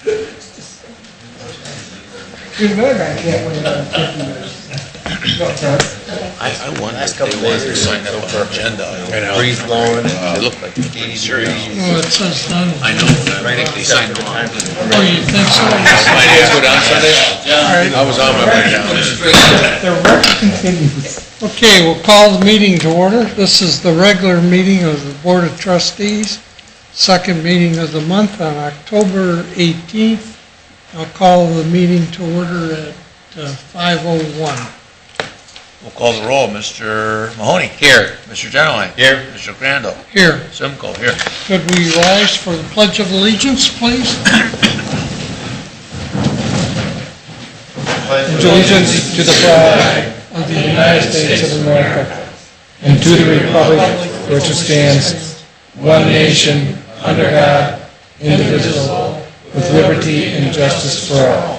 Here's another guy can't wait another 50 minutes. I wonder if they wanted to sign up for agenda. Breeze blowing. They look like 80 degrees. Well, it says done. I know, but I think they signed them on. Oh, you think so? My days go down Sunday? I was on my way down. The record continues. Okay, we'll call the meeting to order. This is the regular meeting of the Board of Trustees, second meeting of the month on October 18th. I'll call the meeting to order at 5:01. We'll call the roll. Mr. Mahoney. Here. Mr. Genowine. Here. Mr. Crandall. Here. Simcoe. Here. Could we rise for the Pledge of Allegiance, please? Pledge allegiance to the flag of the United States of America and to the republic for which it stands, one nation, under God, indivisible, with liberty and justice for all.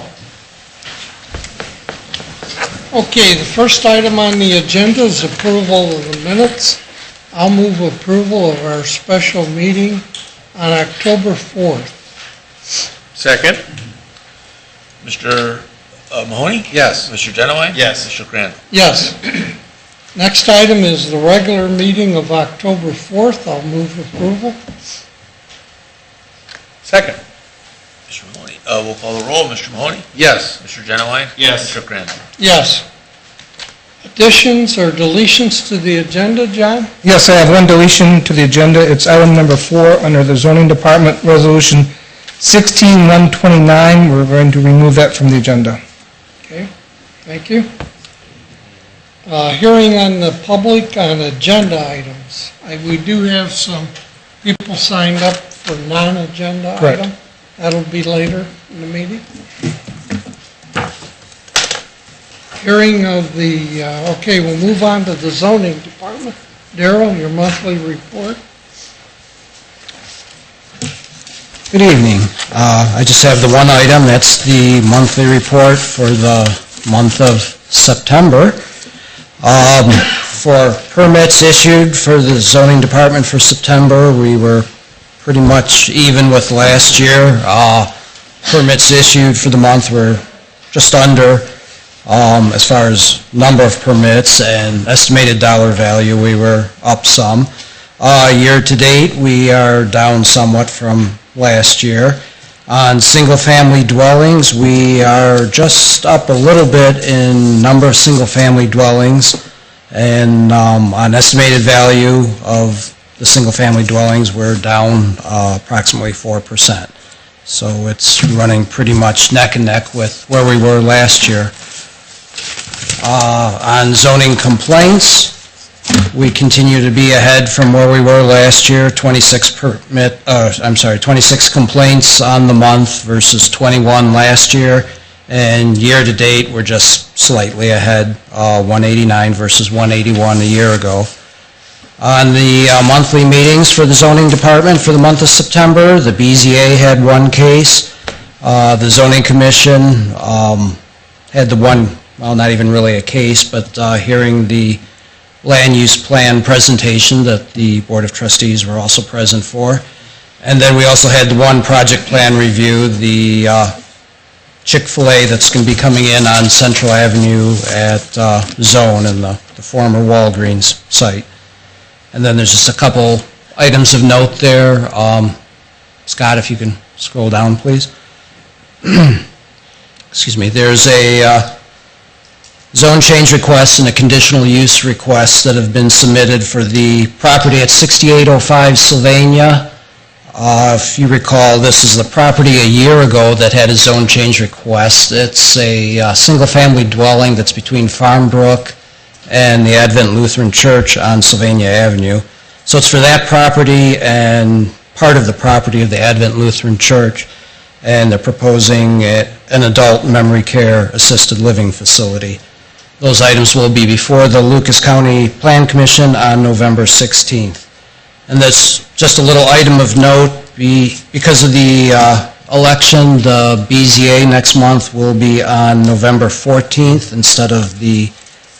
Okay, the first item on the agenda is approval of the minutes. I'll move approval of our special meeting on October 4th. Second. Mr. Mahoney? Yes. Mr. Genowine? Yes. Mr. Crandall? Yes. Next item is the regular meeting of October 4th. I'll move approval. Second. Mr. Mahoney. We'll call the roll. Mr. Mahoney? Yes. Mr. Genowine? Yes. Mr. Crandall? Yes. Additions or deletions to the agenda, John? Yes, I have one deletion to the agenda. It's item number 4 under the Zoning Department Resolution 16-129. We're going to remove that from the agenda. Okay, thank you. Hearing on the public on agenda items. We do have some people signed up for non-agenda Correct. item. That'll be later in the meeting. Hearing of the, okay, we'll move on to the zoning department. Darrell, your monthly report. Good evening. I just have the one item. That's the monthly report for the month of September. For permits issued for the zoning department for September, we were pretty much even with last year. Permits issued for the month were just under. As far as number of permits and estimated dollar value, we were up some. Year to date, we are down somewhat from last year. On single-family dwellings, we are just up a little bit in number of single-family dwellings, and on estimated value of the single-family dwellings, we're down approximately 4%. So it's running pretty much neck and neck with where we were last year. On zoning complaints, we continue to be ahead from where we were last year, 26 complaints on the month versus 21 last year, and year to date, we're just slightly ahead, 189 versus 181 a year ago. On the monthly meetings for the zoning department for the month of September, the BZA had one case, the zoning commission had the one, well, not even really a case, but hearing the land use plan presentation that the Board of Trustees were also present for. And then we also had the one project plan review, the Chick-fil-A that's going to be coming in on Central Avenue at Zone in the former Walgreens site. And then there's just a couple items of note there. Scott, if you can scroll down, please. Excuse me. There's a zone change request and a conditional use request that have been submitted for the property at 6805 Sylvania. If you recall, this is the property a year ago that had a zone change request. It's a single-family dwelling that's between Farmbrook and the Advent Lutheran Church on Sylvania Avenue. So it's for that property and part of the property of the Advent Lutheran Church, and they're proposing an adult memory care assisted living facility. Those items will be before the Lucas County Plan Commission on November 16th. And that's just a little item of note. Because of the election, the BZA next month will be on November 14th instead of the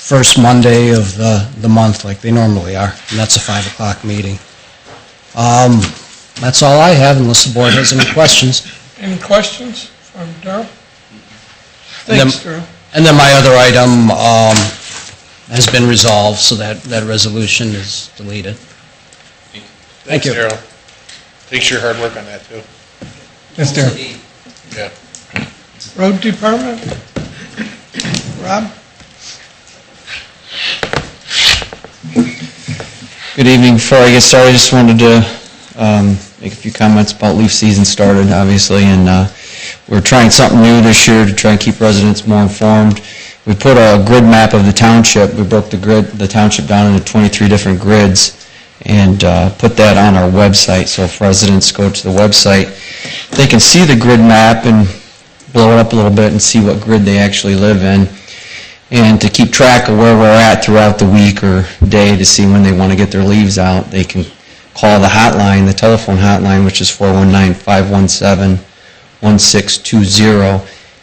first Monday of the month like they normally are. And that's a 5 o'clock meeting. That's all I have unless the board has any questions. Any questions from Darrell? And then- Thanks, Darrell. And then my other item has been resolved, so that resolution is deleted. Thank you. Darrell. Thanks for your hard work on that, too. Yes, Darrell. Yeah. Road Department? Rob? Good evening. Before I get started, I just wanted to make a few comments about leaf season started, obviously, and we're trying something new this year to try and keep residents more informed. We put a grid map of the township. We broke the township down into 23 different grids and put that on our website. So if residents go to the website, they can see the grid map and blow it up a little bit and see what grid they actually live in, and to keep track of where we're at throughout the week or day to see when they want to get their leaves out. They can call the hotline, the telephone hotline, which is 419-517-1620,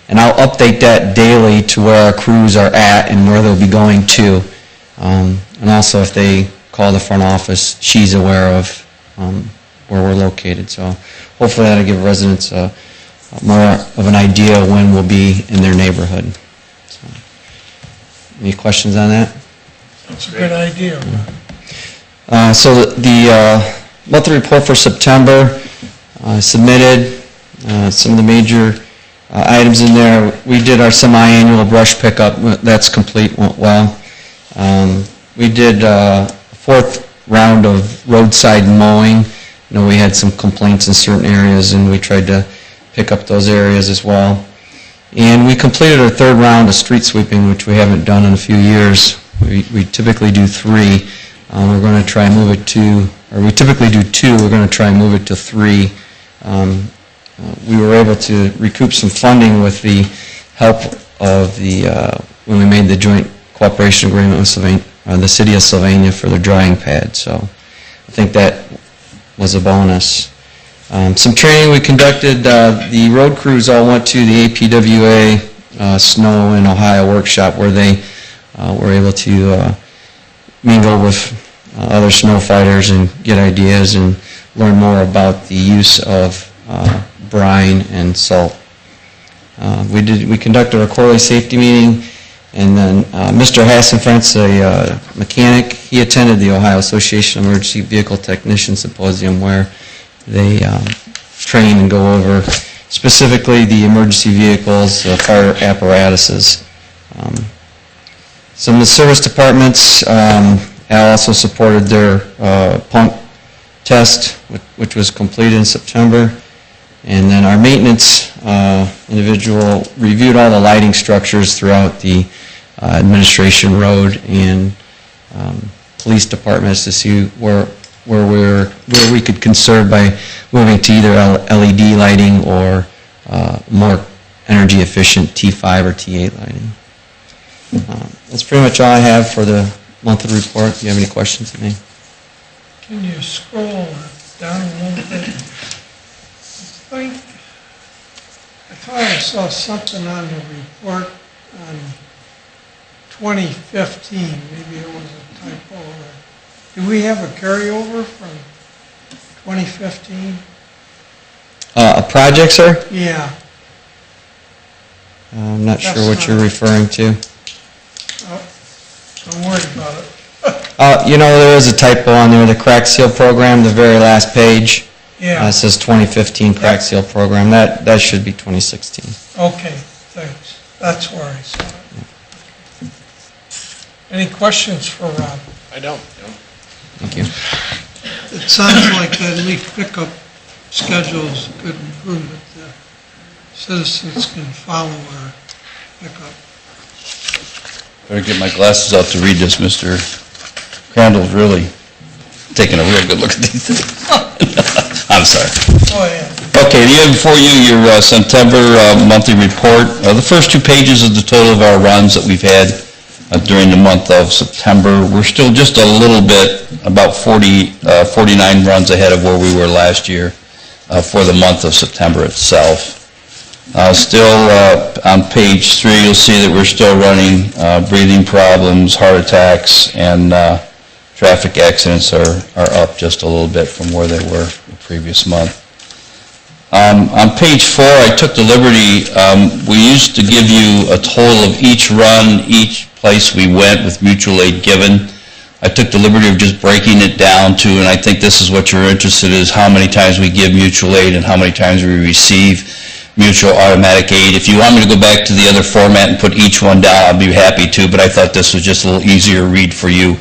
and I'll update that daily to where our crews are at and where they'll be going to. And also if they call the front office, she's aware of where we're located. So hopefully that'll give residents more of an idea when we'll be in their neighborhood. So, any questions on that? That's a good idea. So the monthly report for September submitted, some of the major items in there. We did our semi-annual brush pickup. That's complete, went well. We did a fourth round of roadside mowing. You know, we had some complaints in certain areas, and we tried to pick up those areas as well. And we completed our third round of street sweeping, which we haven't done in a few years. We typically do 3. We're going to try and move it to, or we typically do 2. We're going to try and move it to 3. We were able to recoup some funding with the help of when we made the joint cooperation agreement with the city of Sylvania for their drying pad. So I think that was a bonus. Some training we conducted. The road crews all went to the APWA Snow in Ohio workshop, where they were able to mingle with other snow fighters and get ideas and learn more about the use of brine and salt. We conducted a quarterly safety meeting, and then Mr. Hassenfrantz, a mechanic, he attended the Ohio Association of Emergency Vehicle Technicians Symposium, where they train and go over specifically the emergency vehicles, fire apparatuses. Some of the service departments, Al also supported their pump test, which was completed in September. And then our maintenance individual reviewed all the lighting structures throughout the administration road and police departments to see where we could conserve by moving to either LED lighting or more energy efficient T5 or T8 lighting. That's pretty much all I have for the monthly report. Do you have any questions of me? Can you scroll down a little bit? I thought I saw something on the report on 2015. Maybe it was a typo. Do we have a carryover from 2015? A project, sir? Yeah. I'm not sure what you're referring to. Don't worry about it. There is a typo on there, the crack seal program, the very last page. Yeah. It says 2015 crack seal program. That should be 2016. Okay, thanks. That's where I saw it. Any questions for Rob? I don't. Thank you. It sounds like that leaf pickup schedule is a good improvement. The citizens can follow our pickup. Better get my glasses out to read this. Mr. Crandall's really taking a real good look at these things. I'm sorry. Go ahead. Okay, you have before you your September monthly report. The first 2 pages is the total of our runs that we've had during the month of September. We're still just a little bit, about 49 runs ahead of where we were last year for the month of September itself. Still on page 3, you'll see that we're still running breathing problems, heart attacks, and traffic accidents are up just a little bit from where they were the previous month. On page 4, I took the liberty, we used to give you a total of each run, each place we went with mutual aid given. I took the liberty of just breaking it down to, and I think this is what you're interested in, is how many times we give mutual aid and how many times we receive mutual automatic aid. If you want me to go back to the other format and put each one down, I'd be happy to, but I thought this was just a little easier read for you.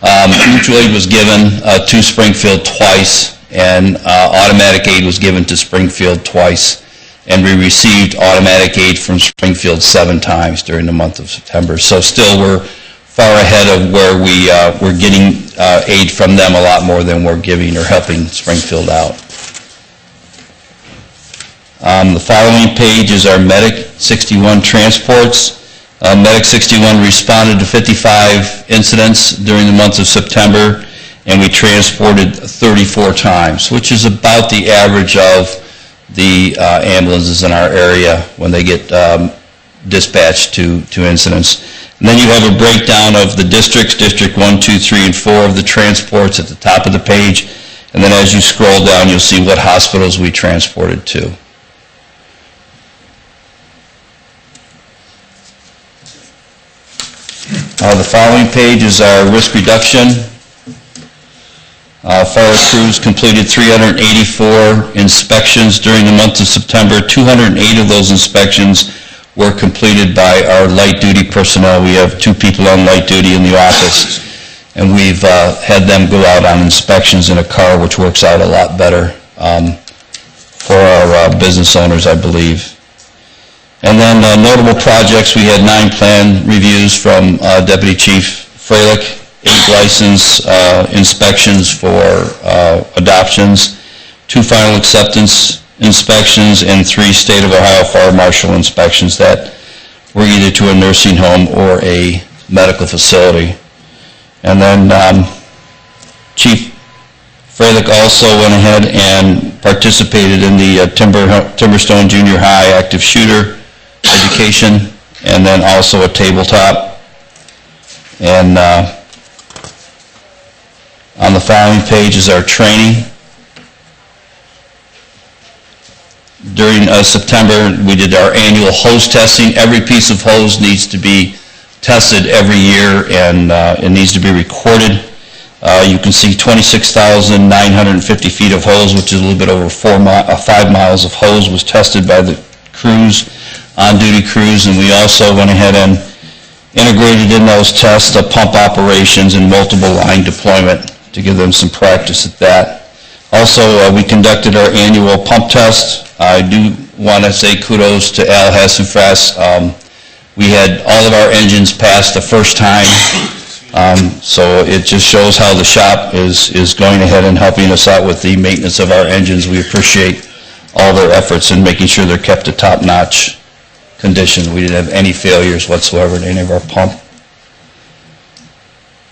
Mutual aid was given to Springfield twice, and automatic aid was given to Springfield twice, and we received automatic aid from Springfield 7 times during the month of September. So still we're far ahead of where we're getting aid from them a lot more than we're giving or helping Springfield out. The following page is our Medic 61 transports. Medic 61 responded to 55 incidents during the month of September, and we transported 34 times, which is about the average of the ambulances in our area when they get dispatched to incidents. And then you have a breakdown of the districts, District 1, 2, 3, and 4 of the transports at the top of the page. And then as you scroll down, you'll see what hospitals we transported to. The following page is our risk reduction. Fire crews completed 384 inspections during the month of September. 208 of those inspections were completed by our light duty personnel. We have 2 people on light duty in the office, and we've had them go out on inspections in a car, which works out a lot better for our business owners, I believe. And then notable projects, we had 9 plan reviews from Deputy Chief Freilich, 8 license inspections for adoptions, 2 final acceptance inspections, and 3 State of Ohio Fire Marshal inspections that were either to a nursing home or a medical facility. And then Chief Freilich also went ahead and participated in the Timberstone Junior High active shooter education, and then also a tabletop. And on the following page is our training. During September, we did our annual hose testing. Every piece of hose needs to be tested every year, and it needs to be recorded. You can see 26,950 feet of hose, which is a little bit over 5 miles of hose, was tested by the crews, on-duty crews, and we also went ahead and integrated in those tests pump operations and multiple line deployment to give them some practice at that. Also, we conducted our annual pump test. I do want to say kudos to Al Hassenfrass. We had all of our engines pass the first time, so it just shows how the shop is going ahead and helping us out with the maintenance of our engines. We appreciate all their efforts in making sure they're kept to top-notch condition. We didn't have any failures whatsoever in any of our pump.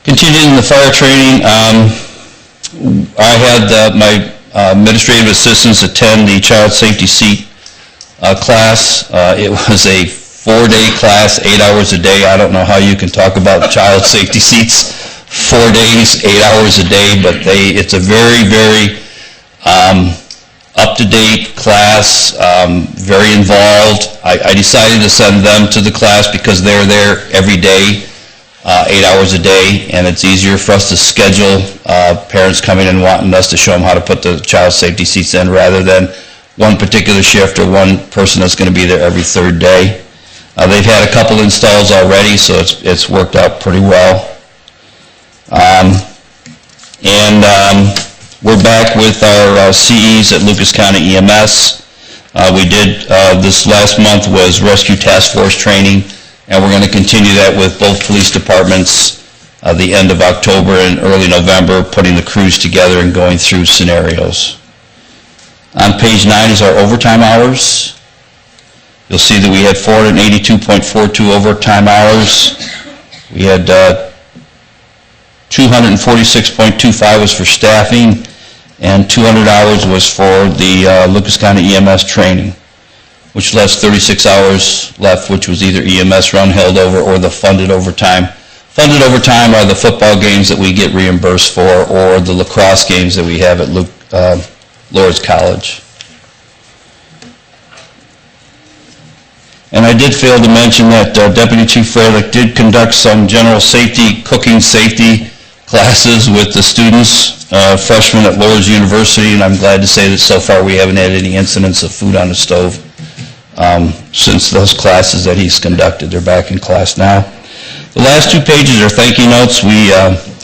Continuing the fire training, I had my administrative assistants attend the child safety seat class. It was a 4-day class, 8 hours a day. I don't know how you can talk about child safety seats 4 days, 8 hours a day, but it's a very, very up-to-date class, very involved. I decided to send them to the class because they're there every day, 8 hours a day, and it's easier for us to schedule parents coming and wanting us to show them how to put the child safety seats in rather than one particular shift or one person that's going to be there every 3rd day. They've had a couple installs already, so it's worked out pretty well. We're back with our CEs at Lucas County EMS. We did, this last month was Rescue Task Force training, and we're going to continue that with both police departments the end of October and early November, putting the crews together and going through scenarios. On page 9 is our overtime hours. You'll see that we had 482.42 overtime hours. We had 246.25 was for staffing, and 200 hours was for the Lucas County EMS training, which left 36 hours left, which was either EMS run held over or the funded overtime. Funded overtime are the football games that we get reimbursed for, or the lacrosse games that we have at Lourdes College. And I did fail to mention that Deputy Chief Freilich did conduct some general safety, cooking safety classes with the students, freshmen at Lourdes University, and I'm glad to say that so far we haven't had any incidents of food on the stove since those classes that he's conducted. They're back in class now. The last 2 pages are thank you notes. We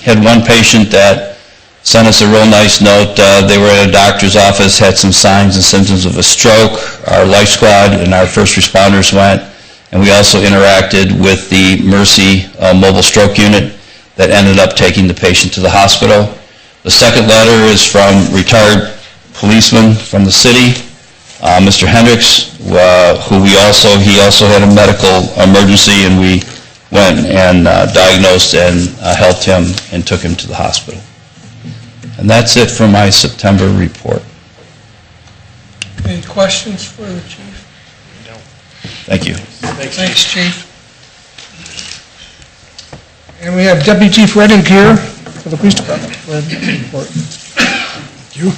had one patient that sent us a real nice note. They were at a doctor's office, had some signs and symptoms of a stroke. Our Life Squad and our first responders went, and we also interacted with the Mercy mobile stroke unit that ended up taking the patient to the hospital. The second letter is from retired policeman from the city, Mr. Hendricks, he also had a medical emergency, and we went and diagnosed and helped him and took him to the hospital. And that's it for my September report. Any questions for the chief? Thank you. Thanks, Chief. And we have Deputy Chief Redding here for the police department for a report. Thank you.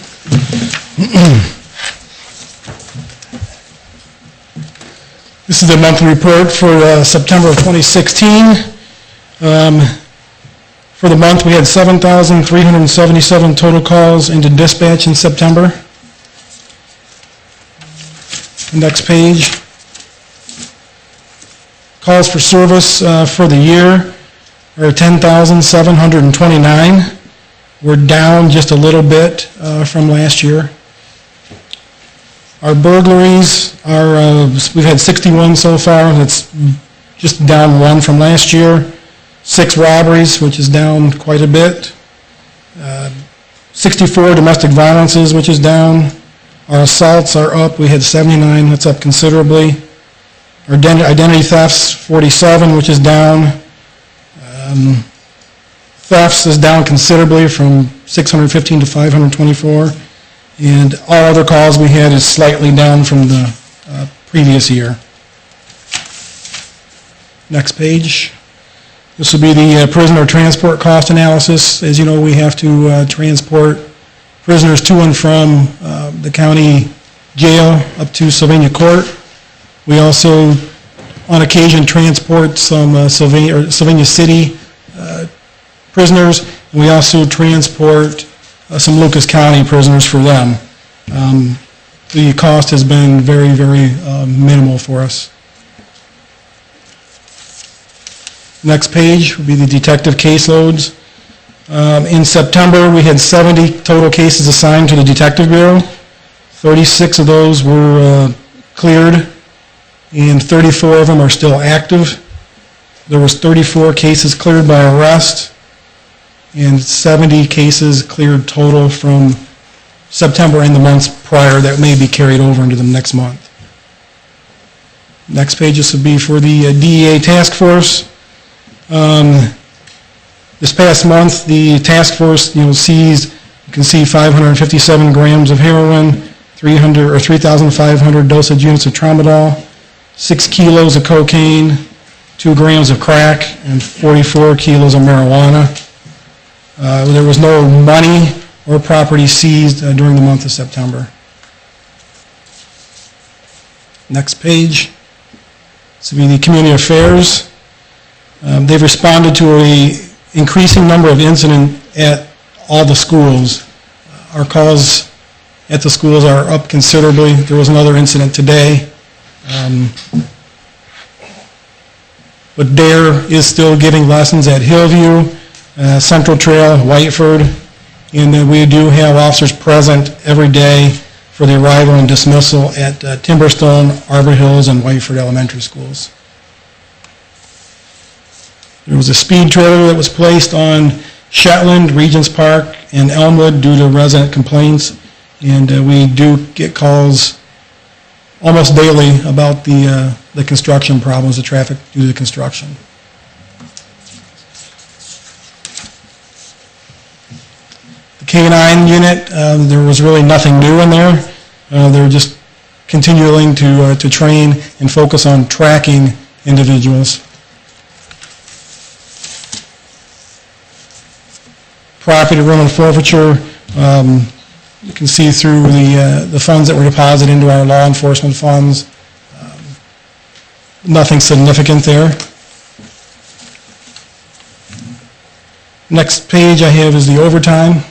This is the monthly report for September of 2016. For the month, we had 7,377 total calls into dispatch in September. Next page. Calls for service for the year are 10,729. We're down just a little bit from last year. Our burglaries are, we've had 61 so far. That's just down 1 from last year. 6 robberies, which is down quite a bit. 64 domestic violences, which is down. Our assaults are up. We had 79. That's up considerably. Our identity thefts, 47, which is down. Thefts is down considerably from 615 to 524. And all other calls we had is slightly down from the previous year. Next page. This will be the prisoner transport cost analysis. As you know, we have to transport prisoners to and from the county jail up to Sylvania Court. We also, on occasion, transport some Sylvania City prisoners. And we also transport some Lucas County prisoners for them. The cost has been very, very minimal for us. Next page will be the detective caseloads. In September, we had 70 total cases assigned to the Detective Bureau. 36 of those were cleared, and 34 of them are still active. There was 34 cases cleared by arrest, and 70 cases cleared total from September and the months prior that may be carried over into the next month. Next page, this will be for the DEA task force. This past month, the task force, seized, you can see 557 grams of heroin, 3,500 dosage units of tramadol, 6 kilos of cocaine, 2 grams of crack, and 44 kilos of marijuana. There was no money or property seized during the month of September. Next page. This will be the community affairs. They've responded to an increasing number of incidents at all the schools. Our calls at the schools are up considerably. There was another incident today. But DARE is still giving lessons at Hillview, Central Trail, Whiteford, and then we do have officers present every day for the arrival and dismissal at Timberstone, Arbor Hills, and Whiteford Elementary Schools. There was a speed trailer that was placed on Shetland, Regents Park, and Elmwood due to resident complaints, and we do get calls almost daily about the construction problems, the traffic due to the construction. The K-9 unit, there was really nothing new in there. They're just continuing to train and focus on tracking individuals. Property, room, and forfeiture, you can see through the funds that were deposited into our law enforcement funds. nothing significant there. Next page I have is the overtime.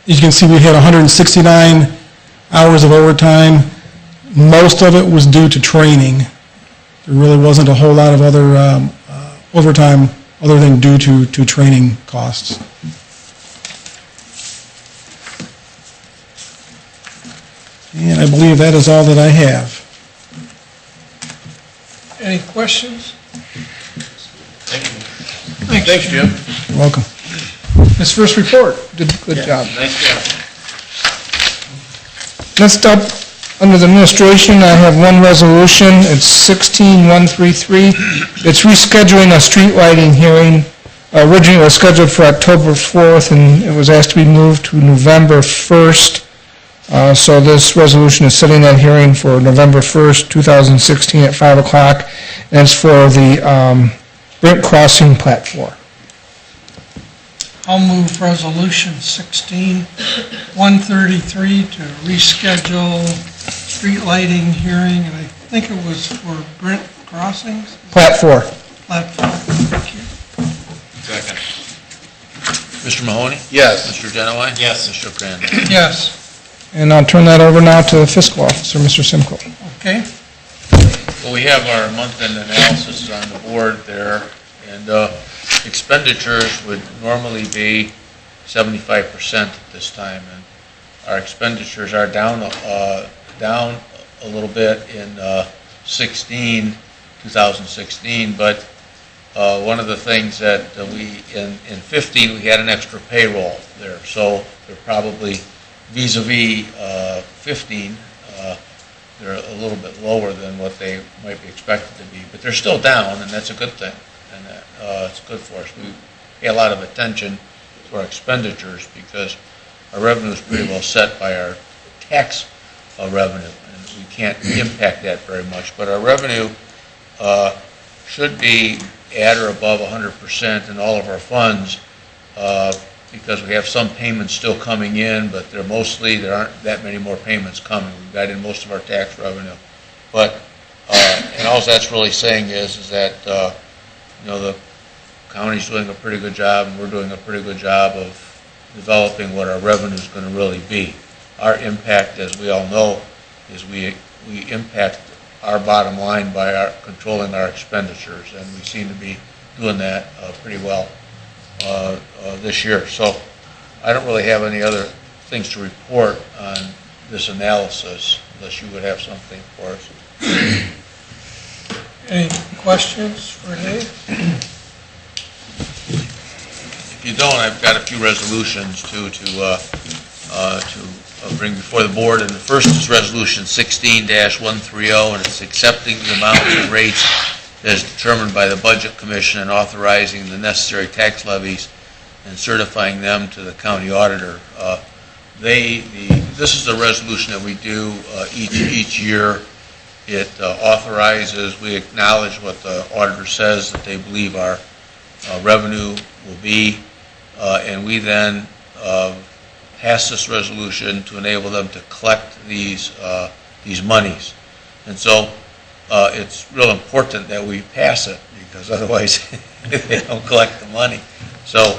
As you can see, we had 169 hours of overtime. Most of it was due to training. There really wasn't a whole lot of other overtime other than due to training costs. And I believe that is all that I have. Any questions? Thanks, Jim. You're welcome. Ms. First report, did a good job. Nice job. Next up, under the administration, I have one resolution, it's 16133. It's rescheduling a street lighting hearing. Originally it was scheduled for October 4th, and it was asked to be moved to November 1st. So this resolution is setting that hearing for November 1st, 2016 at 5 o'clock, and it's for the Brent Crossing platform. I'll move resolution 16133 to reschedule street lighting hearing, and I think it was for Brent Crossings Platform. platform. Thank you. Second. Mr. Mahoney? Yes. Mr. Genowine? Yes. Mr. Crandall? Yes, And I'll turn that over now to the fiscal officer, Mr. Simcoe. okay. Well, we have our month-end analysis on the board there, and expenditures would normally be 75% at this time, and our expenditures are down a little bit in 2016, but one of the things that in 15, we had an extra payroll there, so they're probably vis-a-vis 15, they're a little bit lower than what they might be expected to be, but they're still down, and that's a good thing, and it's good for us. We pay a lot of attention to our expenditures because our revenue is pretty well set by our tax revenue, and we can't impact that very much, but our revenue should be at or above 100% in all of our funds, because we have some payments still coming in, but there aren't that many more payments coming. We've got in most of our tax revenue. But, and all that's really saying is that, the county's doing a pretty good job, and we're doing a pretty good job of developing what our revenue is going to really be. Our impact, as we all know, is we impact our bottom line by controlling our expenditures, and we seem to be doing that pretty well this year. So I don't really have any other things to report on this analysis, unless you would have something for us. Any questions for Dave? If you don't, I've got a few resolutions to bring before the board, and the first is Resolution 16-130, and it's accepting the amounts and rates as determined by the Budget Commission and authorizing the necessary tax levies and certifying them to the county auditor. This is the resolution that we do each year. It authorizes, we acknowledge what the auditor says that they believe our revenue will be, and we then pass this resolution to enable them to collect these monies. And so it's real important that we pass it, because otherwise they don't collect the money. So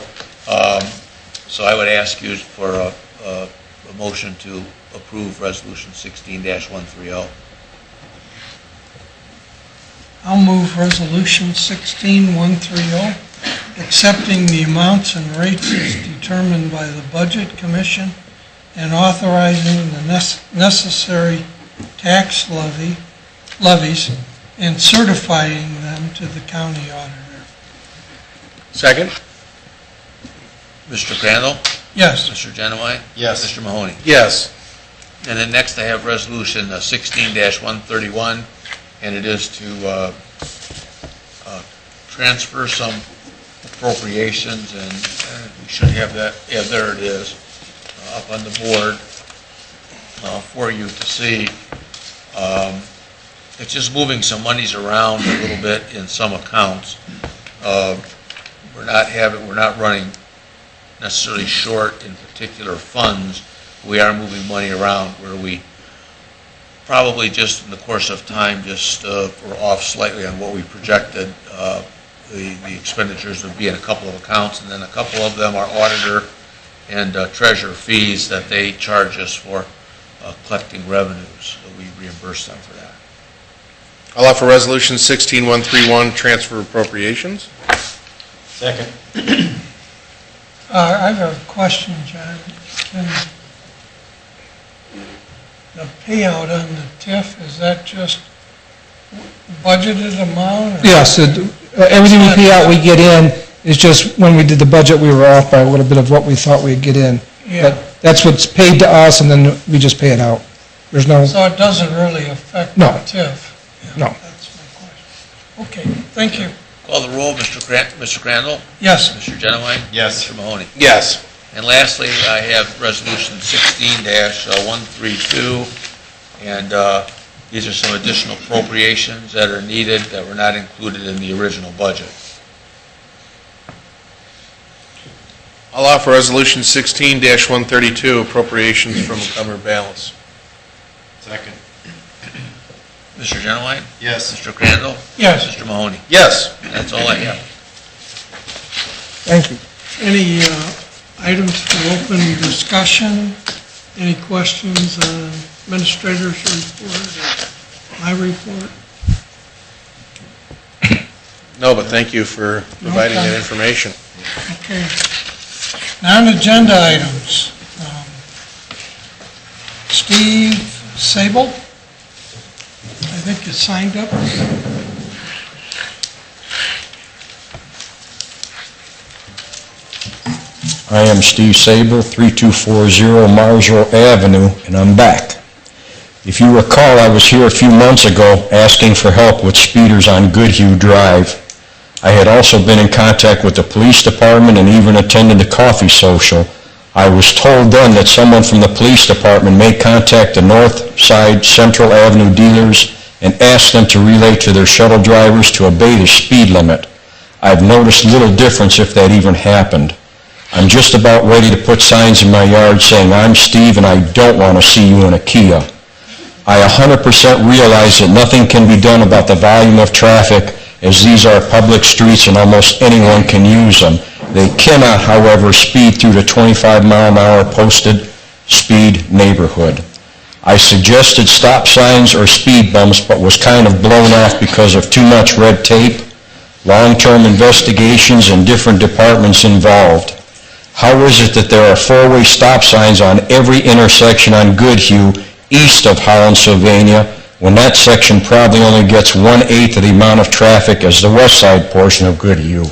I would ask you for a motion to approve Resolution 16-130. I'll move resolution 16130, accepting the amounts and rates as determined by the Budget Commission and authorizing the necessary tax levies and certifying them to the county auditor. Second? Mr. Crandall? Yes, Mr. Genowine? Yes. Mr. Mahoney? Yes. And then next I have Resolution 16-131, and it is to transfer some appropriations, and we should have that, yeah, there it is, up on the board for you to see. It's just moving some monies around a little bit in some accounts. We're not running necessarily short in particular funds. We are moving money around where we probably just in the course of time, we're off slightly on what we projected. The expenditures would be in a couple of accounts, and then a couple of them are auditor and treasurer fees that they charge us for collecting revenues. So we reimburse them for that. I'll offer Resolution 16131, transfer appropriations. Second. I have a question, John. Can the payout on the TIF, is that just budgeted amount? Or Yes, everything we pay out, we get in, is just when we did the budget, we were off by a little bit of what we thought we'd get in. Yeah, But that's what's paid to us, and then we just pay it out. There's no, so it doesn't really affect the No. TIF? Yeah, No. that's my question. Okay, thank you. Call the roll, Mr. Crandall, Yes, Mr. Genowine, Yes. Mr. Mahoney. Yes. And lastly, I have Resolution 16-132, and these are some additional appropriations that are needed that were not included in the original budget. I'll offer Resolution 16-132, appropriations from encumbered balance. Second. Mr. Genowine? Yes. Mr. Crandall? yes. Mr. Mahoney? Yes. That's all I have. thank you. Any items for open discussion? Any questions on administrator's report or my report? No, but thank you for providing that Okay. information. Okay. Non-agenda items. Steve Sable, I think you signed up. I am Steve Saber, 3240 Marshall Avenue, and I'm back. If you recall, I was here a few months ago asking for help with speeders on Goodhue Drive. I had also been in contact with the police department and even attended the coffee social. I was told then that someone from the police department may contact the North Side Central Avenue dealers and ask them to relay to their shuttle drivers to obey the speed limit. I've noticed little difference if that even happened. I'm just about ready to put signs in my yard saying, "I'm Steve and I don't want to see you in a Kia." I 100% realize that nothing can be done about the volume of traffic, as these are public streets and almost anyone can use them. They cannot, however, speed through the 25-mile-an-hour posted speed neighborhood. I suggested stop signs or speed bumps, but was kind of blown off because of too much red tape, long-term investigations, and different departments involved. How is it that there are four-way stop signs on every intersection on Goodhue east of Holland, Sylvania, when that section probably only gets 1/8 of the amount of traffic as the west side portion of Goodhue?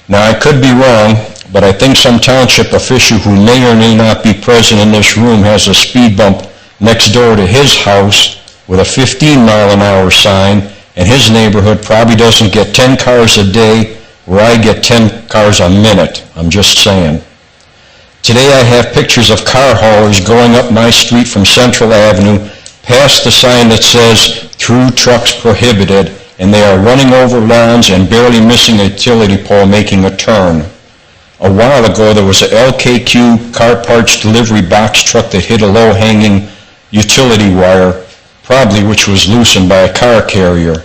Now, I could be wrong, but I think some township official who may or may not be present in this room has a speed bump next door to his house with a 15-mile-an-hour sign, and his neighborhood probably doesn't get 10 cars a day where I get 10 cars a minute. I'm just saying. Today I have pictures of car haulers going up my street from Central Avenue past the sign that says "Through Trucks Prohibited," and they are running over lawns and barely missing a utility pole making a turn. A while ago there was a LKQ car parts delivery box truck that hit a low-hanging utility wire, probably which was loosened by a car carrier.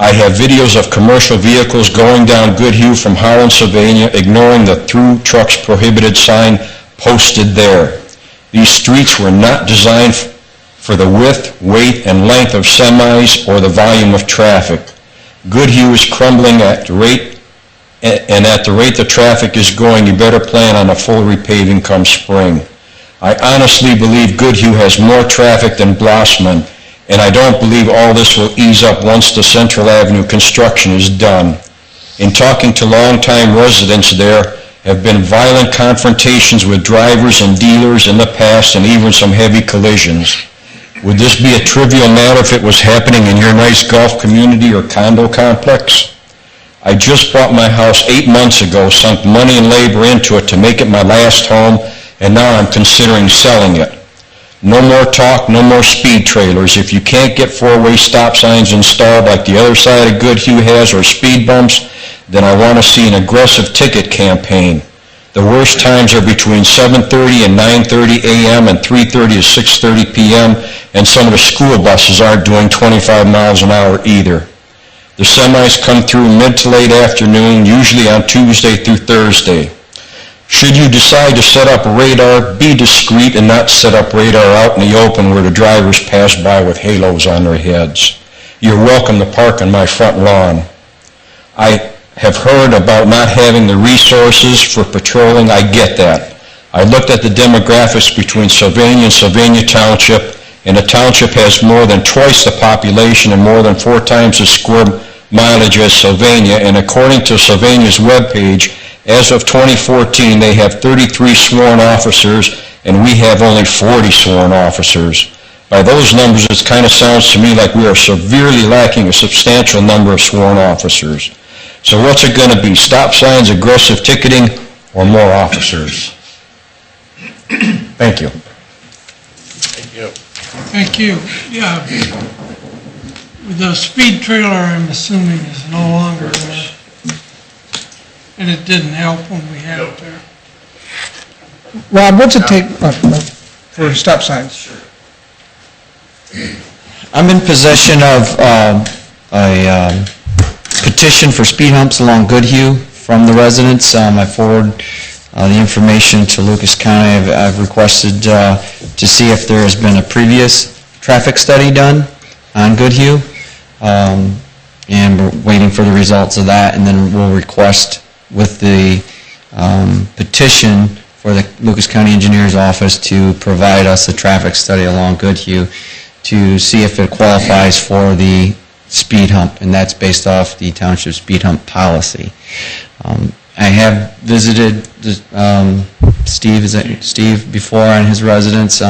I have videos of commercial vehicles going down Goodhue from Holland, Sylvania, ignoring the "Through Trucks Prohibited" sign posted there. These streets were not designed for the width, weight, and length of semis or the volume of traffic. Goodhue is crumbling at the rate, and at the rate the traffic is going, you better plan on a full repaving come spring. I honestly believe Goodhue has more traffic than Blossman, and I don't believe all this will ease up once the Central Avenue construction is done. In talking to longtime residents there, have been violent confrontations with drivers and dealers in the past and even some heavy collisions. Would this be a trivial matter if it was happening in your nice golf community or condo complex? I just bought my house 8 months ago, sunk money and labor into it to make it my last home, and now I'm considering selling it. No more talk, no more speed trailers. If you can't get four-way stop signs installed like the other side of Goodhue has or speed bumps, then I want to see an aggressive ticket campaign. The worst times are between 7:30 and 9:30 a.m. and 3:30 to 6:30 p.m., and some of the school buses aren't doing 25 miles an hour either. The semis come through mid to late afternoon, usually on Tuesday through Thursday. Should you decide to set up radar, be discreet and not set up radar out in the open where the drivers pass by with halos on their heads. You're welcome to park on my front lawn. I have heard about not having the resources for patrolling. I get that. I looked at the demographics between Sylvania and Sylvania Township, and the township has more than twice the population and more than 4 times the square mileage as Sylvania, and according to Sylvania's webpage, as of 2014, they have 33 sworn officers, and we have only 40 sworn officers. By those numbers, it kind of sounds to me like we are severely lacking a substantial number of sworn officers. So what's it going to be? Stop signs, aggressive ticketing, or more officers? Thank you. Thank you. Thank you. Yeah. The speed trailer, I'm assuming, is no longer there. And it didn't help when we had it there. Rob, what's it take for stop signs? I'm in possession of a petition for speed humps along Goodhue from the residents. I forward the information to Lucas County. I've requested to see if there has been a previous traffic study done on Goodhue, and we're waiting for the results of that, and then we'll request with the petition for the Lucas County Engineer's Office to provide us a traffic study along Goodhue to see if it qualifies for the speed hump, and that's based off the township speed hump policy. I have visited Steve before on his residence,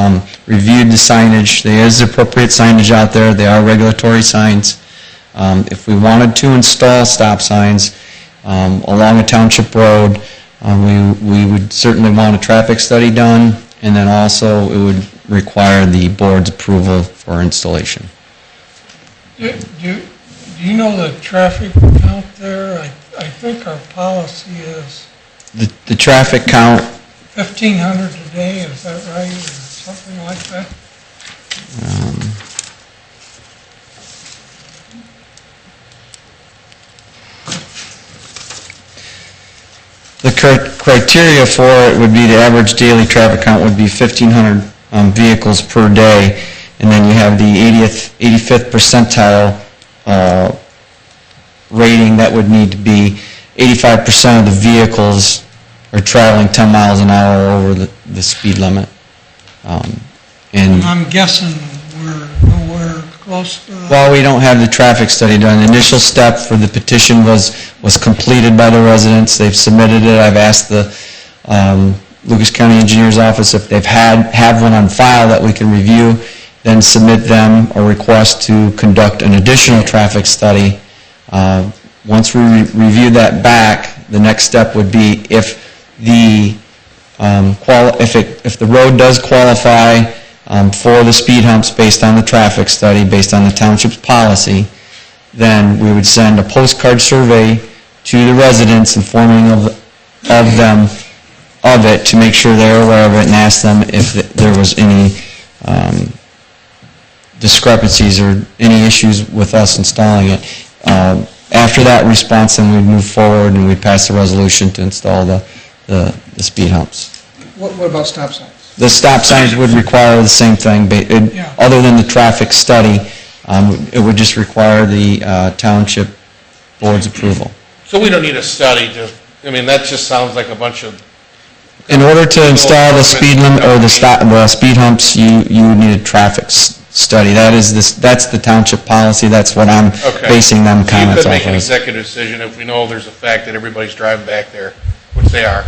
reviewed the signage. There is appropriate signage out there. They are regulatory signs. If we wanted to install stop signs along a township road, we would certainly want a traffic study done, and then also it would require the board's approval for installation. Do you know the traffic count there? I think our policy is The traffic count, 1,500 a day, is that right, or something like that? the criteria for it would be the average daily traffic count would be 1,500 vehicles per day, and then you have the 85th percentile rating. That would need to be 85% of the vehicles are traveling 10 miles an hour over the speed limit. And I'm guessing we're nowhere close to that. while we don't have the traffic study done, the initial step for the petition was completed by the residents. They've submitted it. I've asked the Lucas County Engineer's Office if they've have one on file that we can review, then submit them a request to conduct an additional traffic study. Once we review that back, the next step would be if the if the road does qualify for the speed humps based on the traffic study, based on the township's policy, then we would send a postcard survey to the residents informing of them of it to make sure they're aware of it, and ask them if there was any discrepancies or any issues with us installing it. After that response, then we'd move forward and we'd pass a resolution to install the speed humps. What about stop signs? The stop signs would require the same thing, other than the traffic study. It would just require the township board's approval. So we don't need a study to, I mean, that just sounds like a bunch of... In order to install the speed limit or the speed humps, you need a traffic study. That's the township policy. That's what I'm basing them comments So you off could make an of. executive decision if we know there's a fact that everybody's driving back there, which they are.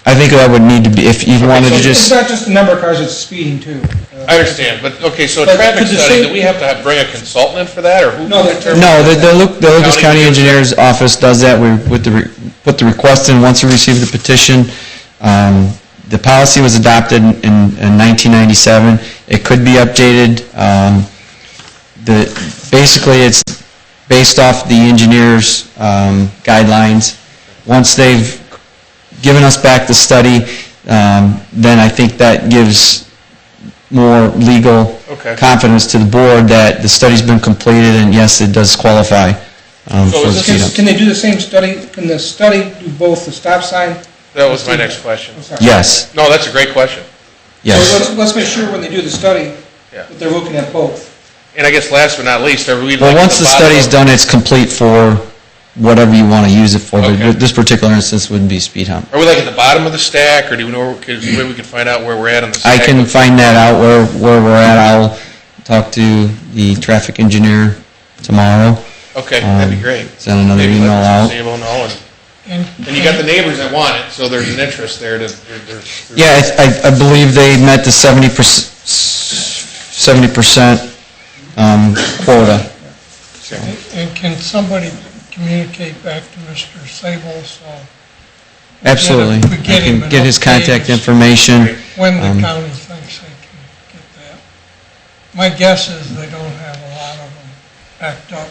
I think that would need to be, if you wanted to It's just, not just the number of cars, it's speeding too. I understand, but, okay, so a But traffic could the study, same- do we have to bring a consultant in for that, or who? No, the Lucas County Engineer's Office does that. We put the request in once we receive the petition. The policy was adopted in 1997. It could be updated. Basically, it's based off the engineer's guidelines, Once they've given us back the study, then I think that gives more legal Okay. confidence to the board that the study's been completed, and yes, it does qualify for is the this- speed hump. Can they do the same study, can the study do both the stop sign? That was my next question. I'm sorry. Yes, No, that's a great question. yes. So let's make sure when they do the study, Yeah. that they're looking at both. And I guess last but not least, are we Well, like once at the bottom study's of- done, it's complete for whatever you want to use it for, Okay. but this particular instance would be speed hump. Are we like at the bottom of the stack, or do we know, is there a way we can find out where we're at on the I stack? can find that out where we're at. I'll talk to the traffic engineer tomorrow. Okay, that'd be great. Send another Maybe email let out. Mr. Sabo know, And and you got the neighbors that want it, so there's an interest there to, there's. Yeah, I believe they met the 70% quota. And can somebody communicate back to Mr. Sable, so Absolutely. we I get him can an get his contact update. information. when the Um, county thinks they can get that? My guess is they don't have a lot of them backed up,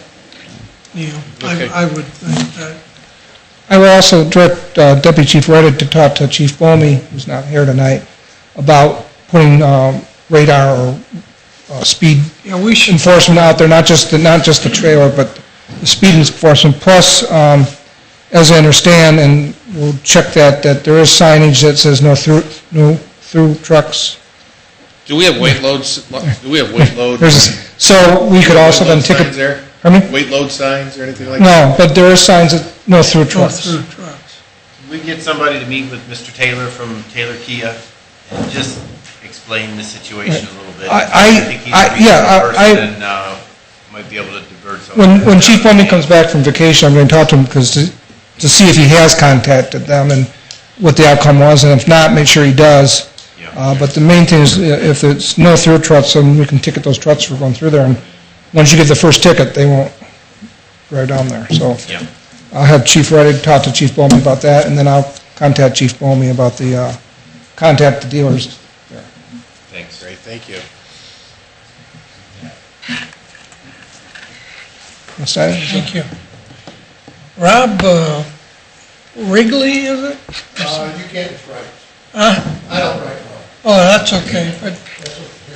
Neil. Okay. I would think that. I will also direct Deputy Chief Reddick to talk to Chief Bomey, who's not here tonight, about putting radar or speed Yeah, we should, enforcement out there, not just the trailer, but the speed enforcement. Plus, as I understand, and we'll check that there is signage that says no through trucks. Do we have weight loads, do we have weight load? So we could also then Weight load signs ticket, there? pardon me? Weight load signs or anything like that? No, but there is signs that no through go trucks. through trucks. We can get somebody to meet with Mr. Taylor from Taylor Kia and just explain the situation a little bit. I- think he's I- a yeah, reasonable I- person and might be able to divert some. When Chief Bomey comes back from vacation, I'm going to talk to him to see if he has contacted them and what the outcome was, and if not, make sure he does. Yeah. But the main thing is, if it's no through trucks, then we can ticket those trucks for going through there, and once you get the first ticket, they won't drive down there, so. Yeah. I'll have Chief Reddick talk to Chief Bomey about that, and then I'll contact Chief Bomey about contact the dealers. Thanks. Great, thank you. What's that? Thank you. Rob Wrigley, is it? You can't write. Huh? I don't write well. Oh, that's okay, but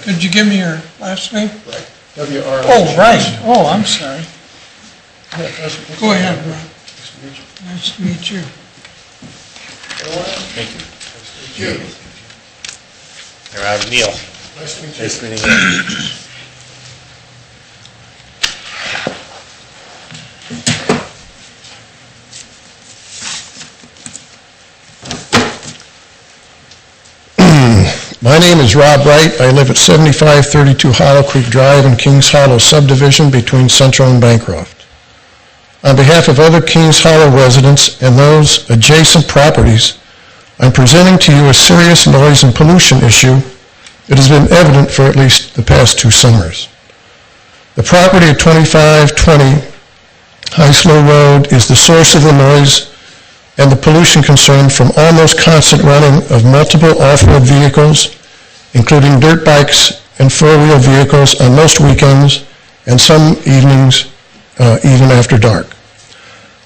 could you give me your last name? Right. W-R. Oh, right, oh, I'm sorry. Go ahead, Rob. Nice to meet you. Thank you. Hey, Neil. Nice to meet you. Nice meeting you. My name is Rob Wright. I live at 7532 Hollow Creek Drive in Kings Hollow subdivision between Central and Bancroft. On behalf of other Kings Hollow residents and those adjacent properties, I'm presenting to you a serious noise and pollution issue that has been evident for at least the past 2 summers. The property at 2520 High Slow Road is the source of the noise and the pollution concern from almost constant running of multiple off-road vehicles, including dirt bikes and four-wheel vehicles on most weekends and some evenings, even after dark.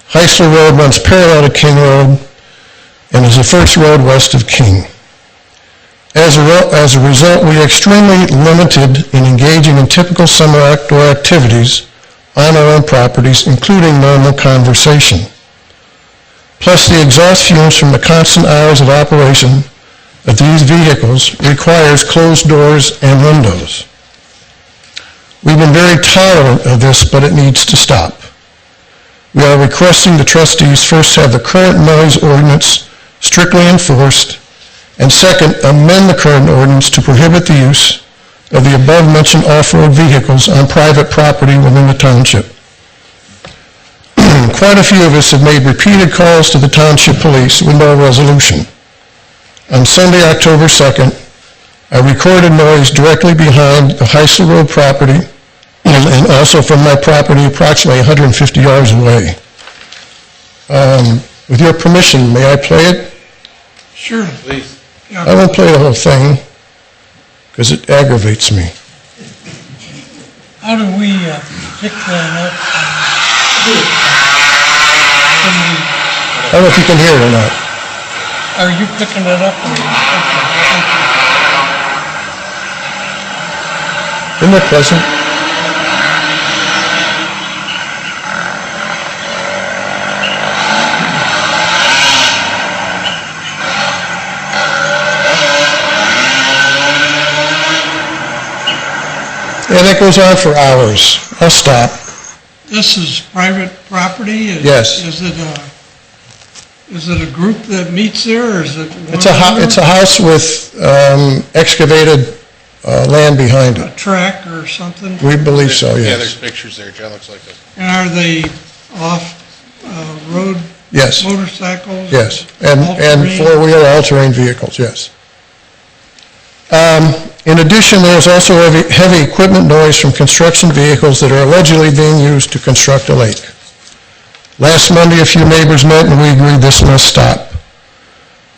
High Slow Road runs parallel to King Road and is the first road west of King. As a result, we are extremely limited in engaging in typical summer outdoor activities on our own properties, including normal conversation. Plus, the exhaust fumes from the constant hours of operation of these vehicles requires closed doors and windows. We've been very tolerant of this, but it needs to stop. We are requesting the trustees first have the current noise ordinance strictly enforced, and second, amend the current ordinance to prohibit the use of the above-mentioned off-road vehicles on private property within the township. Quite a few of us have made repeated calls to the township police with no resolution. On Sunday, October 2nd, I recorded noise directly behind the Heisler Road property and also from my property approximately 150 yards away. With your permission, may I play it? Sure. Please. I won't play the whole thing because it aggravates me. How do we pick that up? I don't know if you can hear it or not. Are you picking it up? Okay, thank you. Isn't that pleasant? Yeah, that goes on for hours. I'll stop. This is private property? Yes. Is it a group that meets there, or is it? It's a house with excavated land behind A it. track or something? We believe so, Yeah, there's yes. pictures there, John, looks like that. And are they off-road Yes, motorcycles? yes. And all-terrain? four-wheel, all-terrain vehicles, yes. In addition, there is also heavy equipment noise from construction vehicles that are allegedly being used to construct a lake. Last Monday, a few neighbors met and we agreed this must stop.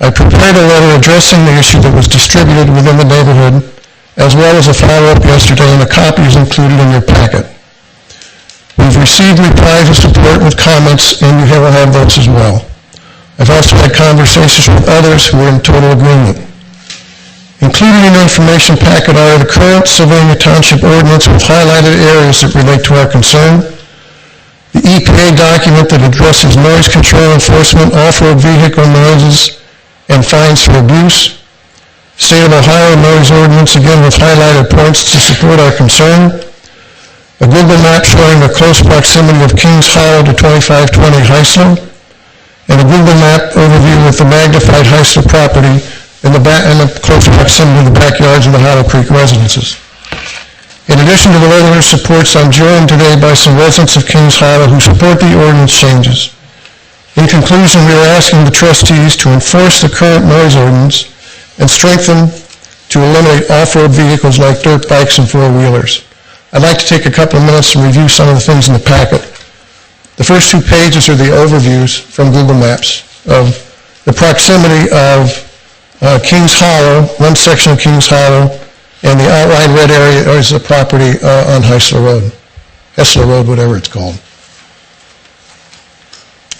I prepared a letter addressing the issue that was distributed within the neighborhood, as well as a follow-up yesterday, and a copy is included in your packet. We've received replies of support with comments, and you will have those as well. I've also had conversations with others who are in total agreement. Included in the information packet are the current Sylvania Township ordinance with highlighted areas that relate to our concern, the EPA document that addresses noise control enforcement, off-road vehicle noises, and fines for abuse, State of Ohio noise ordinance, again with highlighted points to support our concern, a Google map showing the close proximity of Kings Hollow to 2520 Heisler, and a Google map overview with the magnified Heisler property in the close proximity of the backyards of the Hollow Creek residences. In addition to the letter of supports, I'm joined today by some residents of Kings Hollow who support the ordinance changes. In conclusion, we are asking the trustees to enforce the current noise ordinance and strengthen to eliminate off-road vehicles like dirt bikes and four-wheelers. I'd like to take a couple of minutes to review some of the things in the packet. The first 2 pages are the overviews from Google Maps of the proximity of Kings Hollow, one section of Kings Hollow, and the outlined red area is the property on Heisler Road, whatever it's called.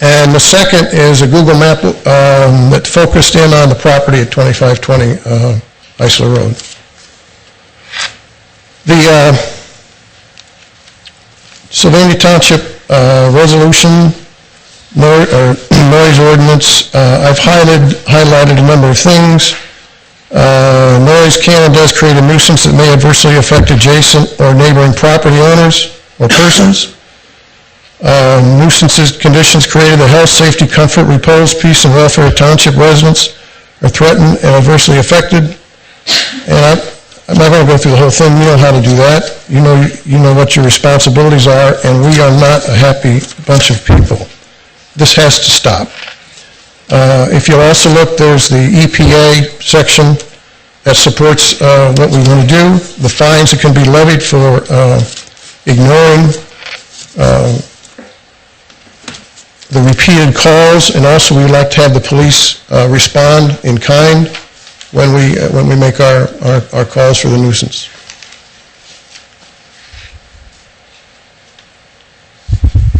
And the second is a Google map that focused in on the property at 2520 Heisler Road. The Sylvania Township resolution noise ordinance, I've highlighted a number of things. Noise can and does create a nuisance that may adversely affect adjacent or neighboring property owners or persons. Nuisances conditions created the health, safety, comfort, repose, peace, and welfare of township residents are threatened and adversely affected. And I'm not going to go through the whole thing. You know how to do that. You know what your responsibilities are, and we are not a happy bunch of people. This has to stop. If you'll also look, there's the EPA section that supports what we want to do, the fines that can be levied for ignoring the repeated calls, and also we'd like to have the police respond in kind when we make our calls for the nuisance.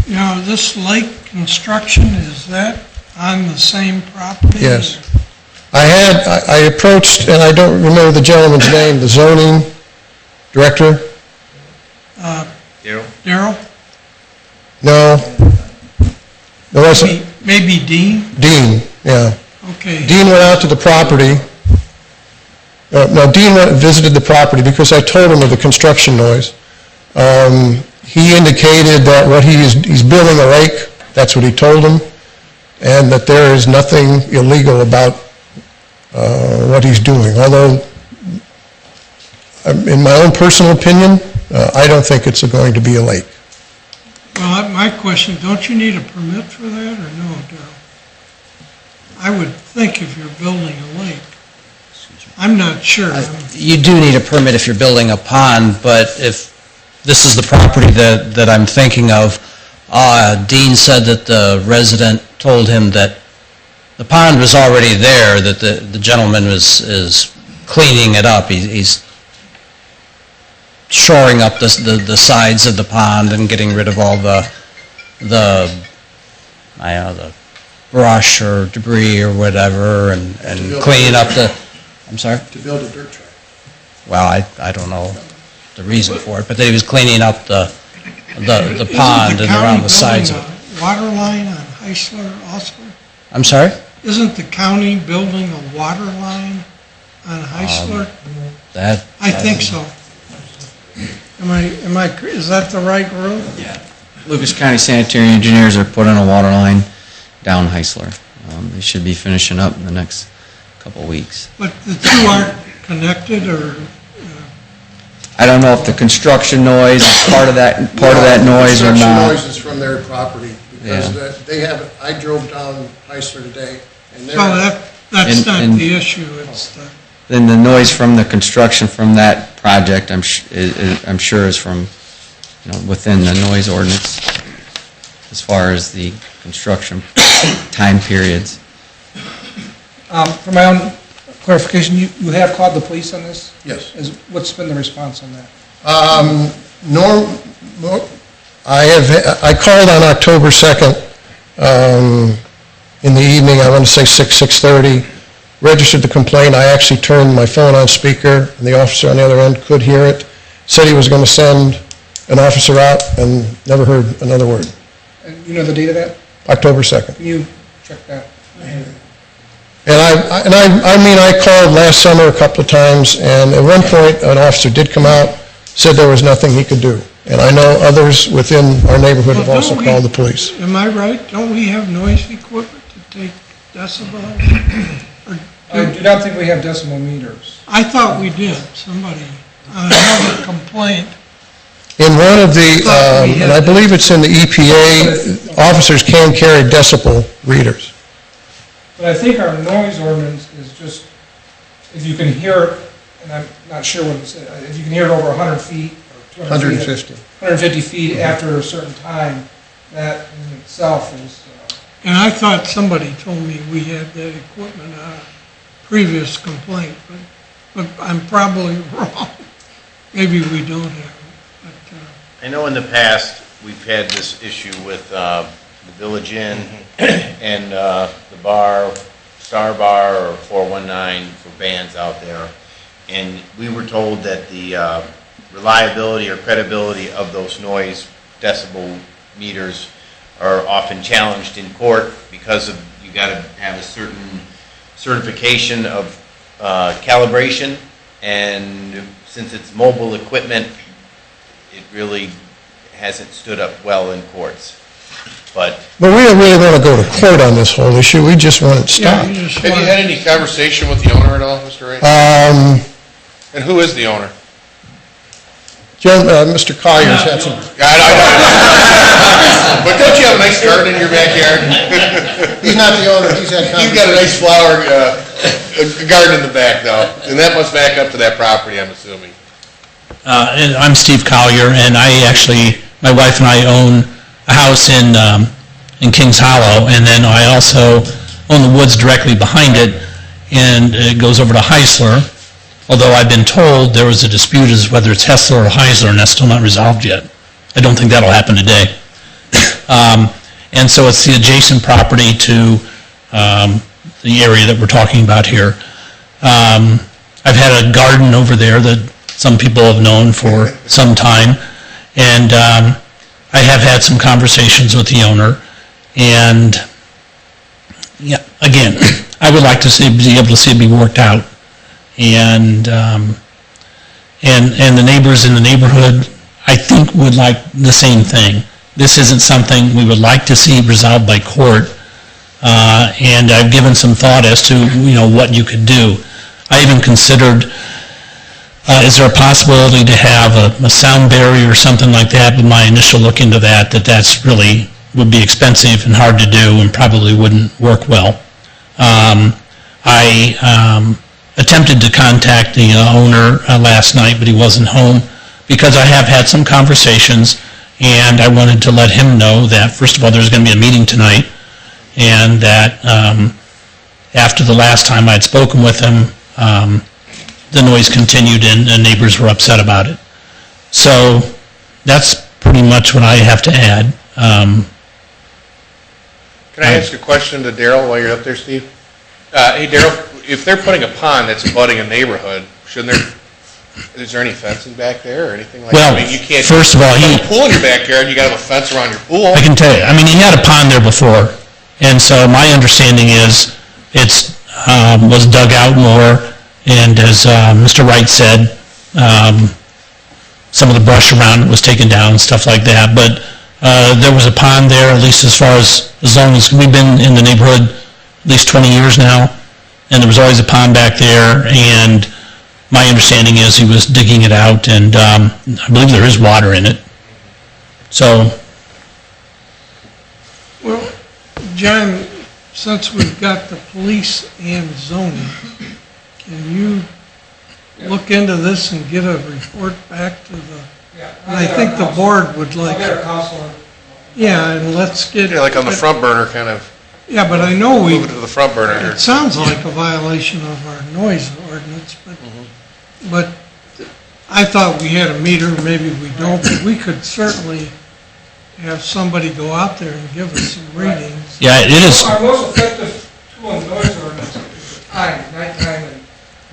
Now, this lake construction, is that on the same property? Yes. I approached, and I don't remember the gentleman's name, the zoning director? Darrell? No. There wasn't. Maybe Dean? Dean, yeah. Okay. Dean went out to the property. No, Dean went and visited the property because I told him of the construction noise. He indicated that he's building a lake, that's what he told him, and that there is nothing illegal about what he's doing. Although, in my own personal opinion, I don't think it's going to be a lake. Well, my question, don't you need a permit for that, or no, Darrell? I would think if you're building a lake. I'm not sure. You do need a permit if you're building a pond, but if this is the property that I'm thinking of, Dean said that the resident told him that the pond was already there, that the gentleman is cleaning it up. He's shoring up the sides of the pond and getting rid of all the brush or debris or whatever, and cleaning up the, I'm sorry? To build a dirt track. Well, I don't know the reason for it, but that he was cleaning up the pond and around the sides of it. Isn't the county building a water line on Heisler also? I'm sorry? Isn't the county building a water line on Heisler? That, I think so. Is that the right road? Lucas County Sanitary Engineers are putting a water line down Heisler. They should be finishing up in the next couple of weeks. But the two aren't connected, or? I don't know if the construction noise is part of that noise or Construction not. noise is from their property, because Yeah. they have, I drove down Heisler today, and they're... Well, that's not And- the issue, it's the, Then the noise from the construction from that project, I'm sure is from, within the noise ordinance as far as the construction time periods. For my own clarification, you have called the police on this? Yes. What's been the response on that? I called on October 2nd, in the evening, I want to say 6:30, registered the complaint. I actually turned my phone on speaker, and the officer on the other end could hear it. Said he was going to send an officer out, and never heard another word. And you know the date of that? October 2nd. Can you check that? And I called last summer a couple of times, and at one point, an officer did come out, said there was nothing he could do. And I know others within our neighborhood have also called the police. am I right? Don't we have noise equipment to take decibels? I do not think we have decimal meters. I thought we did, somebody, another complaint. In one of the, and I believe it's in the EPA, officers can carry decibel readers. But I think our noise ordinance is just, if you can hear it, and I'm not sure what it said, if you can hear it over 100 feet or 200 feet. 150 feet after a certain time, that in itself is, And I thought somebody told me we had that equipment on a previous complaint, but I'm probably wrong. Maybe we don't have it, but, I know in the past, we've had this issue with the Village Inn and the bar, Star Bar or 419 for bands out there. And we were told that the reliability or credibility of those noise decibel meters are often challenged in court because of, you got to have a certain certification of calibration, and since it's mobile equipment, it really hasn't stood up well in courts. But we don't really want to go to court on this whole issue, we just want it stopped. Have you had any conversation with the owner at all, Mr. Ray? And who is the owner? Mr. Collier's had some... But don't you have a nice garden in your backyard? He's not the owner, he's had... You've got a nice flower garden in the back, though, and that must back up to that property, I'm assuming. And I'm Steve Collier, and my wife and I own a house in Kings Hollow, and then I also own the woods directly behind it, and it goes over to Heisler, although I've been told there was a dispute as whether it's Hessler or Heisler, and that's still not resolved yet. I don't think that'll happen today. And so it's the adjacent property to the area that we're talking about here. I've had a garden over there that some people have known for some time, and I have had some conversations with the owner, and yeah, again, I would like to be able to see it be worked out, and the neighbors in the neighborhood, I think, would like the same thing. This isn't something we would like to see resolved by court, and I've given some thought as to what you could do. I even considered, is there a possibility to have a sound barrier or something like that? But my initial look into that's really would be expensive and hard to do and probably wouldn't work well. I attempted to contact the owner last night, but he wasn't home, because I have had some conversations, and I wanted to let him know that, first of all, there's going to be a meeting tonight, and that after the last time I'd spoken with him, the noise continued and neighbors were upset about it. So that's pretty much what I have to add. Can I ask a question to Daryl while you're up there, Steve? Hey, Daryl, if they're putting a pond that's abutting a neighborhood, shouldn't there, is there any fencing back there or anything like that? Well, I mean, you can't. first of all, you have a pool in your backyard, you gotta have a fence around your pool. I can tell you, I mean, he had a pond there before, and so my understanding is it's, was dug out more, and as Mr. Wright said, some of the brush around it was taken down, stuff like that, but there was a pond there, at least as far as long as we've been in the neighborhood, at least 20 years now, and there was always a pond back there, and my understanding is he was digging it out, and I believe there is water in it. So, Well, John, since we've got the police and zoning, can you look into this and get a report back to the, and I think the board would like. Yeah, and let's get. Yeah, like on the front burner, kind of Yeah, but I know move it to the front burner here. it sounds like a violation of our noise ordinance, but I thought we had a meter, maybe we don't, but we could certainly have somebody go out there and give us some readings. yeah, it is, Our most effective tool in noise ordinance is the nighttime, and,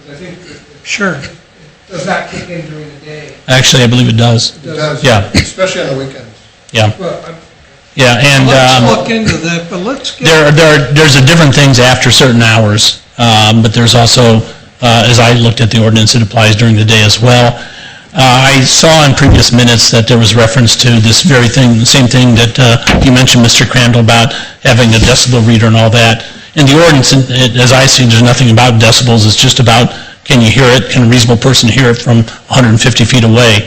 because I think Sure. it does not kick in during the day. actually, I believe it does. It does. Yeah. Especially on the weekends. Yeah, Well, yeah, and Let's look into that, but let's get. there's a different things after certain hours, but there's also, as I looked at the ordinance, it applies during the day as well. I saw in previous minutes that there was reference to this very thing, the same thing that you mentioned, Mr. Crandall, about having a decibel reader and all that. In the ordinance, as I see, there's nothing about decibels, it's just about, can you hear it, can a reasonable person hear it from 150 feet away?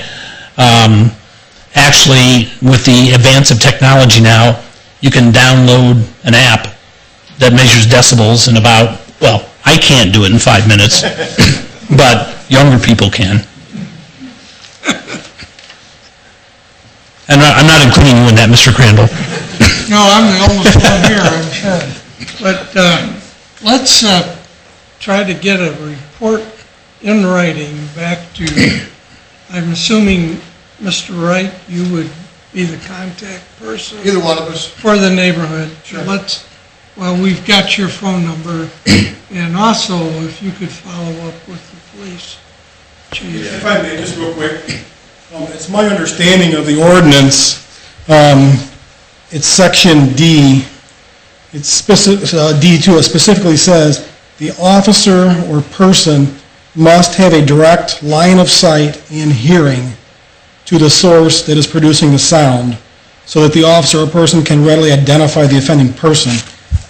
Actually, with the advance of technology now, you can download an app that measures decibels in about, well, I can't do it in 5 minutes, but younger people can. And I'm not including you in that, Mr. Crandall. No, I'm the oldest one here, I'm sure. But let's try to get a report in writing back to, I'm assuming, Mr. Wright, you would be the contact person Either one of us. for the neighborhood. Sure. Well, we've got your phone number, and also if you could follow up with the police chief. If I may, just real quick, it's my understanding of the ordinance, it's section D, it's specific, D2, it specifically says, the officer or person must have a direct line of sight and hearing to the source that is producing the sound, so that the officer or person can readily identify the offending person.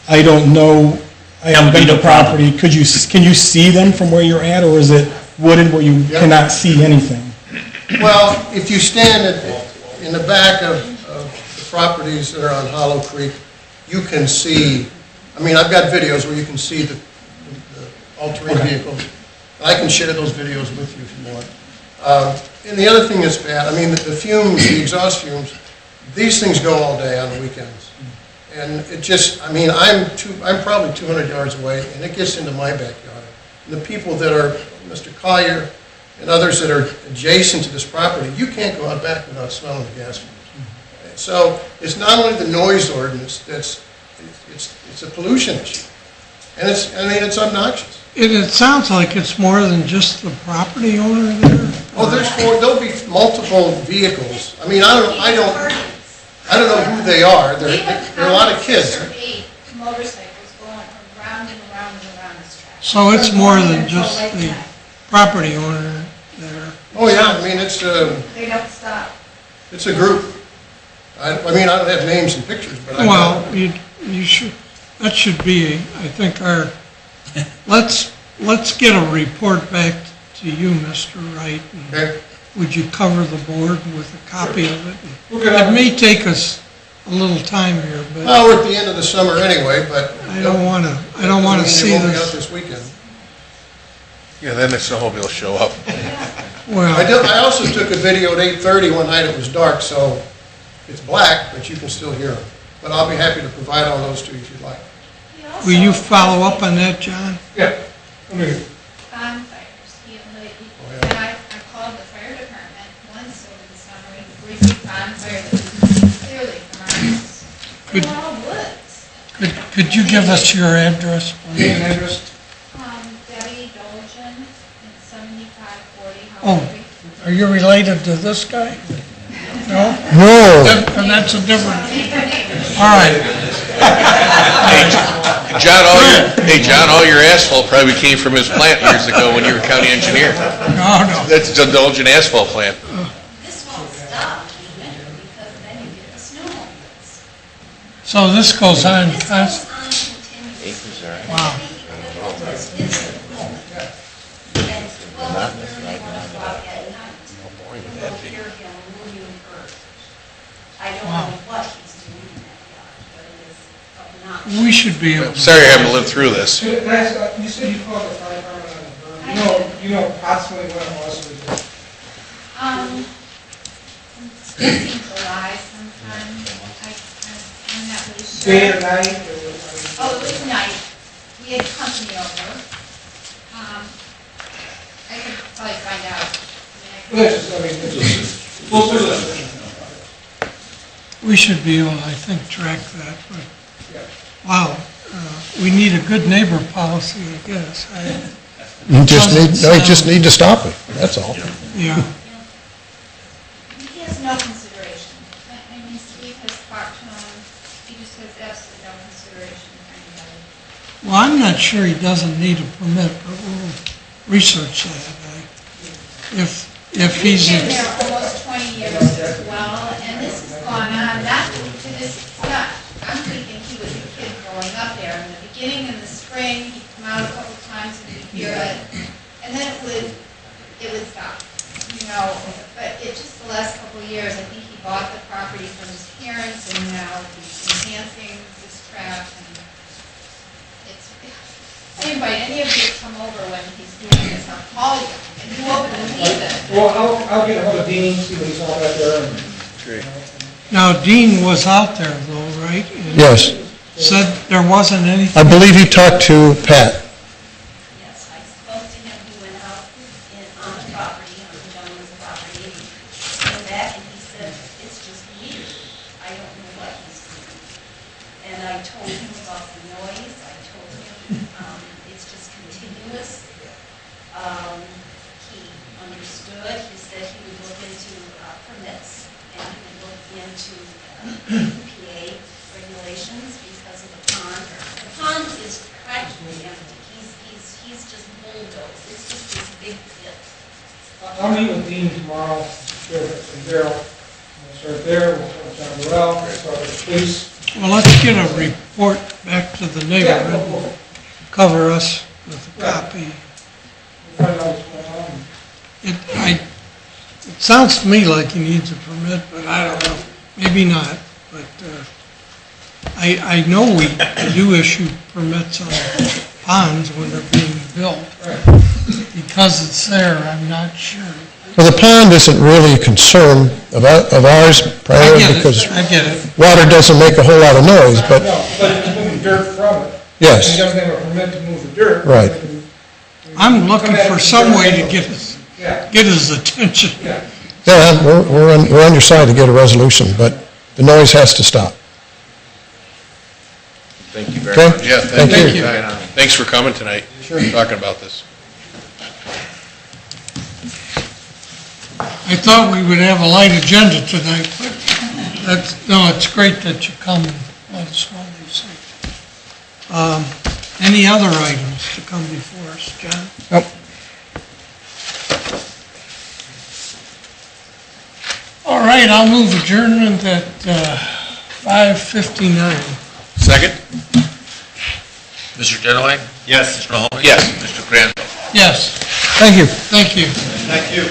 I don't know, I haven't been to the property, can you see them from where you're at, or is it wooded where you cannot see anything? Well, if you stand in the back of the properties that are on Hollow Creek, you can see, I mean, I've got videos where you can see the all-terrain vehicles. I can share those videos with you if you want. And the other thing that's bad, I mean, the fumes, the exhaust fumes, these things go all day on the weekends. And it just, I mean, I'm probably 200 yards away, and it gets into my backyard. And the people that are, Mr. Collier and others that are adjacent to this property, you can't go out back without smelling the gas fumes. So it's not only the noise ordinance it's a pollution issue. And it's obnoxious. It sounds like it's more than just the property owner there. Oh, there'll be multiple vehicles. I mean, I don't know who they are. There are a lot of kids. Motorcycles going around and around and around this track. So it's more than just the property owner there. Oh, yeah, I mean, They don't stop. it's a group. I mean, I don't have names and pictures, but I know. Well, you should, that should be, I think, let's get a report back to you, Mr. Wright. and Okay. Would you cover the board with a copy of it? It may take us a little time here, but Well, we're at the end of the summer anyway, but. I don't want to Doesn't see mean it won't be out this. this weekend. Yeah, then the snowmobile will show up. Well, I also took a video at 8:30 one night, it was dark, so it's black, but you can still hear them. But I'll be happy to provide all those to you if you'd like. will you follow up on that, John? Yeah. I mean, Bonfires, yeah. and I called the fire department once over the summer, and we see bonfires clearly from our house. Could- They're all woods. Could you give us your address, please? Debbie Dolgen, it's 7540 Oh, Howard Creek. are you related to this guy? No? No. And that's a different, all right. John, all your asphalt probably came from his plant years ago when you were county engineer. No, no. That's the Dolgen asphalt plant. This won't stop in the winter because then you get the snow moments. So this goes on This goes on continuously. Wow. I don't know what he's doing in that yard, but it is obnoxious. We should be able to. Sorry I haven't lived through this. You said you called the fire department on the burn. You know approximately when it was? It's just in July sometime. I'm not really sure. Day or night? Or was Oh, it was night. We had company over. I could probably find out. We should be able, I think, track that, but, wow, we need a good neighbor policy, I guess. You just need to stop it, that's all. Yeah, He has no consideration. I mean, Steve has talked to him. He just has absolutely no consideration for anybody. well, I'm not sure he doesn't need a permit, but we'll research that. If he's, He's been there almost 20 years as well, and this has gone on, not to this extent. I'm thinking he was a kid growing up there. In the beginning, in the spring, he'd come out a couple times and we'd hear it, and then it would stop, you know. But it just the last couple of years, I think he bought the property from his parents, and now he's enhancing this track, and it's, I invite any of you to come over when he's doing this, I'll call you, and you won't believe it. Well, I'll get ahold of Dean, see what he's all out there. Great. now Dean was out there though, right? And Yes. said there wasn't anything. I believe he talked to Pat. Yes, I spoke to him, he went out on the property, on the gentleman's property, and he came back and he said, it's just weird, I don't know what he's doing. And I told him about the noise, I told him, it's just continuous. He understood, he said he would look into permits, and he would look into EPA regulations because of the pond. The pond is practically empty, he's just bulldozed, it's just this big pit. I'll meet with Dean tomorrow, Sheriff and Daryl. We'll start there, we'll start with John Burrell, we'll start with the police. Well, let's get a report back to the neighborhood, cover us with a copy. We'll find out what's going on. It sounds to me like he needs a permit, but I don't know, maybe not. But I know we do issue permits on ponds when they're being built. Because it's there, I'm not sure. Well, the pond isn't really a concern of ours primarily because I get it. water doesn't make a whole lot of noise, but No, but he's moving dirt from it. yes, He doesn't have a permit to move the dirt. Right. I'm looking for some way to get Yeah, his attention. yeah. yeah, we're on your side to get a resolution, but the noise has to stop. Thank you very Okay? much. Yeah, Thank you. Thanks for coming tonight. Sure. Talking about this. I thought we would have a light agenda tonight, but it's great that you come and let us know these things. Any other items to come before us, John? Nope. All right, I'll move adjournment at 5:59. Second? Mr. Genoway? Yes. Mr. Mahoney? Yes. Mr. Crandall? Yes, Thank you. thank you. Thank you.